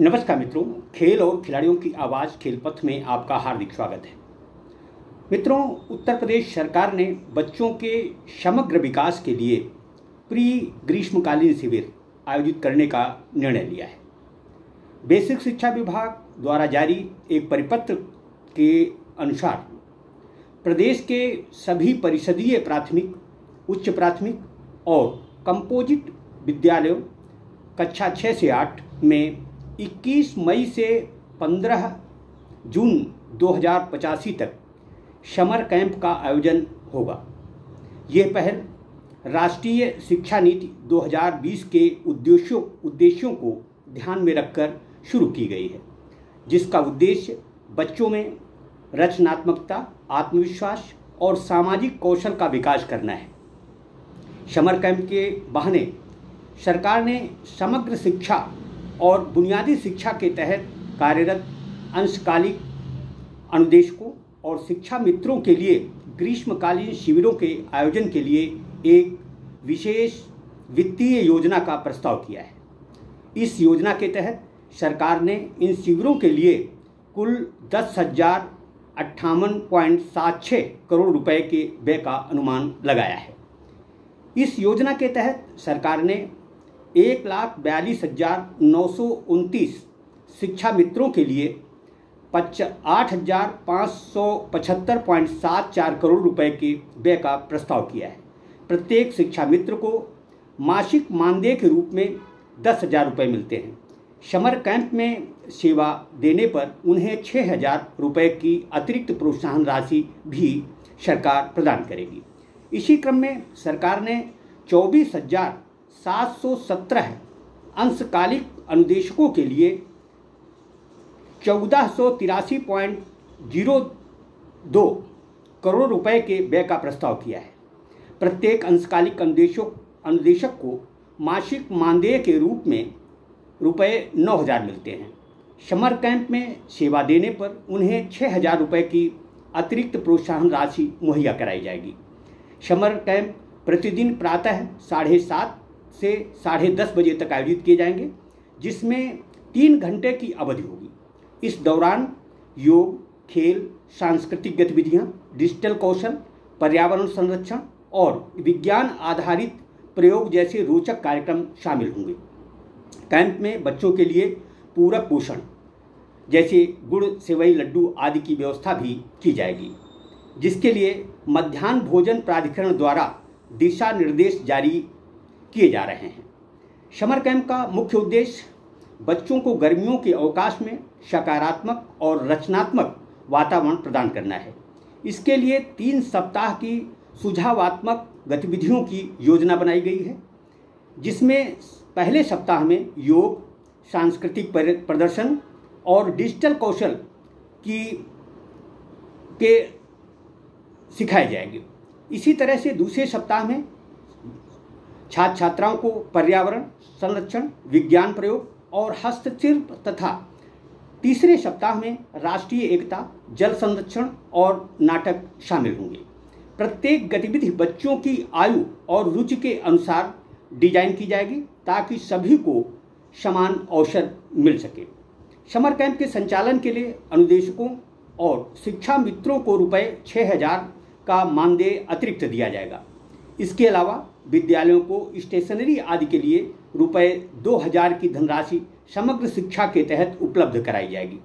नमस्कार मित्रों, खेल और खिलाड़ियों की आवाज़ खेलपथ में आपका हार्दिक स्वागत है। मित्रों, उत्तर प्रदेश सरकार ने बच्चों के समग्र विकास के लिए प्री ग्रीष्मकालीन शिविर आयोजित करने का निर्णय लिया है। बेसिक शिक्षा विभाग द्वारा जारी एक परिपत्र के अनुसार प्रदेश के सभी परिषदीय प्राथमिक, उच्च प्राथमिक और कंपोजिट विद्यालयों कक्षा 6 से 8 में 21 मई से 15 जून 2085 तक समर कैंप का आयोजन होगा। यह पहल राष्ट्रीय शिक्षा नीति 2020 के उद्देश्यों को ध्यान में रखकर शुरू की गई है, जिसका उद्देश्य बच्चों में रचनात्मकता, आत्मविश्वास और सामाजिक कौशल का विकास करना है। समर कैंप के बहाने सरकार ने समग्र शिक्षा और बुनियादी शिक्षा के तहत कार्यरत अंशकालिक अनुदेशकों और शिक्षा मित्रों के लिए ग्रीष्मकालीन शिविरों के आयोजन के लिए एक विशेष वित्तीय योजना का प्रस्ताव किया है। इस योजना के तहत सरकार ने इन शिविरों के लिए कुल 10,058.76 करोड़ रुपए के व्यय का अनुमान लगाया है। इस योजना के तहत सरकार ने 1,42,929 शिक्षा मित्रों के लिए 8,575.74 करोड़ रुपए के व्यय का प्रस्ताव किया है। प्रत्येक शिक्षा मित्र को मासिक मानदेय के रूप में 10,000 रुपये मिलते हैं। समर कैंप में सेवा देने पर उन्हें 6,000 रुपये की अतिरिक्त प्रोत्साहन राशि भी सरकार प्रदान करेगी। इसी क्रम में सरकार ने 24,717 अंशकालिक अनुदेशकों के लिए 1,483.02 करोड़ रुपए के व्यय का प्रस्ताव किया है। प्रत्येक अंशकालिक अनुदेशक को मासिक मानदेय के रूप में रुपये 9,000 मिलते हैं। समर कैंप में सेवा देने पर उन्हें 6,000 रुपये की अतिरिक्त प्रोत्साहन राशि मुहैया कराई जाएगी। समर कैंप प्रतिदिन प्रातः 7:30 से 10:30 बजे तक आयोजित किए जाएंगे, जिसमें 3 घंटे की अवधि होगी। इस दौरान योग, खेल, सांस्कृतिक गतिविधियां, डिजिटल कौशल, पर्यावरण संरक्षण और विज्ञान आधारित प्रयोग जैसे रोचक कार्यक्रम शामिल होंगे। कैंप में बच्चों के लिए पूरक पोषण जैसे गुड़, सेवई, लड्डू आदि की व्यवस्था भी की जाएगी, जिसके लिए मध्याह्न भोजन प्राधिकरण द्वारा दिशा निर्देश जारी किए जा रहे हैं। समर कैंप का मुख्य उद्देश्य बच्चों को गर्मियों के अवकाश में सकारात्मक और रचनात्मक वातावरण प्रदान करना है। इसके लिए 3 सप्ताह की सुझावात्मक गतिविधियों की योजना बनाई गई है, जिसमें पहले सप्ताह में योग, सांस्कृतिक प्रदर्शन और डिजिटल कौशल के सिखाए जाएंगे। इसी तरह से दूसरे सप्ताह में छात्र छात्राओं को पर्यावरण संरक्षण, विज्ञान प्रयोग और हस्तशिल्प तथा तीसरे सप्ताह में राष्ट्रीय एकता, जल संरक्षण और नाटक शामिल होंगे। प्रत्येक गतिविधि बच्चों की आयु और रुचि के अनुसार डिजाइन की जाएगी ताकि सभी को समान अवसर मिल सके। समर कैंप के संचालन के लिए अनुदेशकों और शिक्षा मित्रों को रुपये 6,000 का मानदेय अतिरिक्त दिया जाएगा। इसके अलावा विद्यालयों को स्टेशनरी आदि के लिए रुपये 2,000 की धनराशि समग्र शिक्षा के तहत उपलब्ध कराई जाएगी।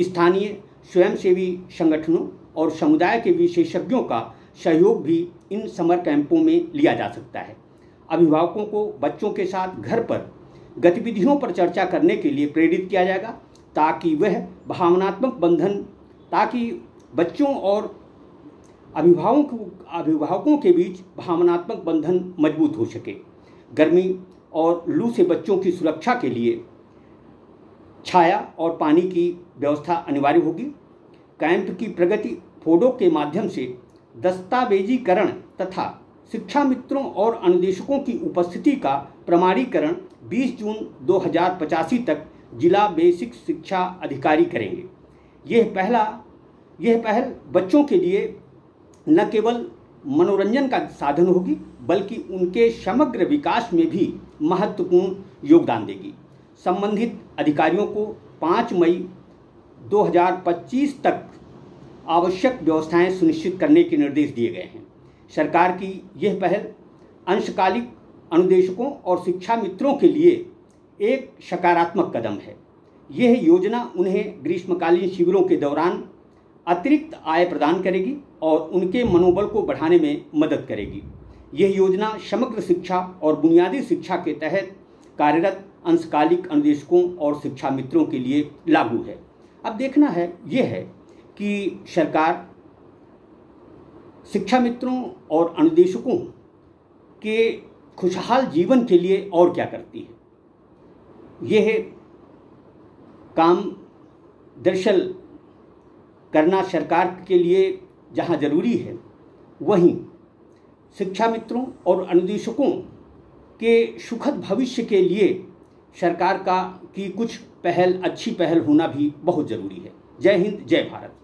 स्थानीय स्वयंसेवी संगठनों और समुदाय के विशेषज्ञों का सहयोग भी इन समर कैंपों में लिया जा सकता है। अभिभावकों को बच्चों के साथ घर पर गतिविधियों पर चर्चा करने के लिए प्रेरित किया जाएगा ताकि बच्चों और अभिभावकों के बीच भावनात्मक बंधन मजबूत हो सके। गर्मी और लू से बच्चों की सुरक्षा के लिए छाया और पानी की व्यवस्था अनिवार्य होगी। कैंप की प्रगति फोटो के माध्यम से दस्तावेजीकरण तथा शिक्षा मित्रों और अनुदेशकों की उपस्थिति का प्रमाणीकरण 20 जून 2085 तक जिला बेसिक शिक्षा अधिकारी करेंगे। यह पहल बच्चों के लिए न केवल मनोरंजन का साधन होगी बल्कि उनके समग्र विकास में भी महत्वपूर्ण योगदान देगी। संबंधित अधिकारियों को 5 मई 2025 तक आवश्यक व्यवस्थाएं सुनिश्चित करने के निर्देश दिए गए हैं। सरकार की यह पहल अंशकालिक अनुदेशकों और शिक्षा मित्रों के लिए एक सकारात्मक कदम है। यह योजना उन्हें ग्रीष्मकालीन शिविरों के दौरान अतिरिक्त आय प्रदान करेगी और उनके मनोबल को बढ़ाने में मदद करेगी। यह योजना समग्र शिक्षा और बुनियादी शिक्षा के तहत कार्यरत अंशकालिक अनुदेशकों और शिक्षा मित्रों के लिए लागू है। अब देखना है यह है कि सरकार शिक्षा मित्रों और अनुदेशकों के खुशहाल जीवन के लिए और क्या करती है। यह काम दरअसल करना सरकार के लिए जहां ज़रूरी है, वहीं शिक्षा मित्रों और अनुदेशकों के सुखद भविष्य के लिए सरकार की कुछ अच्छी पहल होना भी बहुत ज़रूरी है। जय हिंद, जय भारत।